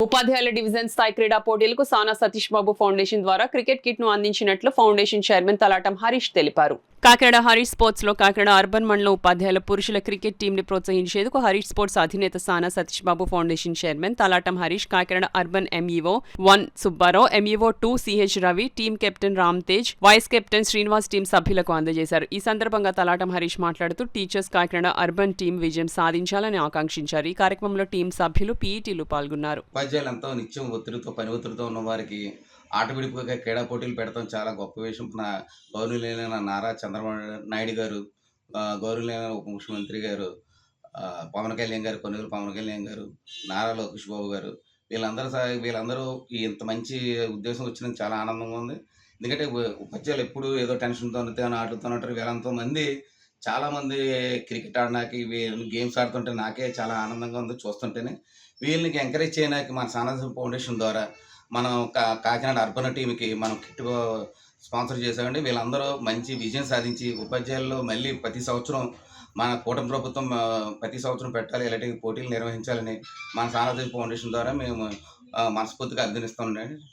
ఉపాధ్యాయుల డివిజన్ స్థాయి క్రీడా పోటీలకు సానా సతీష్ బాబు ఫౌండేషన్ ద్వారా క్రికెట్ కిట్ ను అందించినట్లు ఫౌండేషన్ చైర్మన్ తలాటం హరీష్ తెలిపారు. కాకినాడ హరీష్ స్పోర్ట్స్ లో కాకినాడ అర్బన్ మండలం ఉపాధ్యాయుల పురుషుల క్రికెట్ టీం ని ప్రోత్సహించేందుకు హరీష్ స్పోర్ట్స్ అధినేత Sana Satish Babu foundation chairman Talatam Harish, Kakinada urban MEO 1 సుబ్బారావు, MEO 2 CH Ravi, team captain Ram Tej, vice captain Srinivas team సభ్యులకు అందజేశారు. ఈ సందర్భంగా తలాటం హరీష్ మాట్లాడుతూ టీచర్స్ కాకినాడ అర్బన్ టీం విజయం సాధించాలని ఆకాంక్షించారు. ఈ కార్యక్రమంలో టీం సభ్యులు, పీఈటీలు పాల్గొన్నారు. ఉపాధ్యాయులంతా నిత్యం పని ఒత్తిడితో ఉన్న వారికి ఆటవిడిగా క్రీడా పోటీలు పెడతాం చాలా గొప్ప విషయం. గౌరవనీయులైన నారా చంద్రబాబు నాయుడు గారు, గౌరవనీయులైన ఉప ముఖ్యమంత్రి గారు పవన్ కళ్యాణ్ గారు, కొనుగోలు పవన్ కళ్యాణ్ గారు, నారా లోకేష్ బాబు గారు వీళ్ళందరూ ఇంత మంచి ఉద్దేశం వచ్చినందుకు చాలా ఆనందంగా ఉంది. ఎందుకంటే ఉపాధ్యాయులు ఎప్పుడు ఏదో టెన్షన్తో ఆడుతూ ఉంటారు. వీళ్ళంతో మంది చాలామంది క్రికెట్ ఆడడానికి గేమ్స్ ఆడుతుంటే నాకే చాలా ఆనందంగా ఉంది చూస్తుంటేనే. వీళ్ళకి ఎంకరేజ్ చేయడానికి మన సానాజం ఫౌండేషన్ ద్వారా మనం కాకినాడ అర్బన్ టీంకి మనం కిట్ స్పాన్సర్ చేసామండి. వీళ్ళందరూ మంచి విజయం సాధించి ఉపాధ్యాయుల్లో మళ్ళీ ప్రతి సంవత్సరం మన కూటమి ప్రభుత్వం ప్రతి సంవత్సరం పెట్టాలి, ఇలాంటి పోటీలు నిర్వహించాలని మన సానాజం ఫౌండేషన్ ద్వారా మేము మనస్ఫూర్తిగా అభ్యర్థిస్తామండి.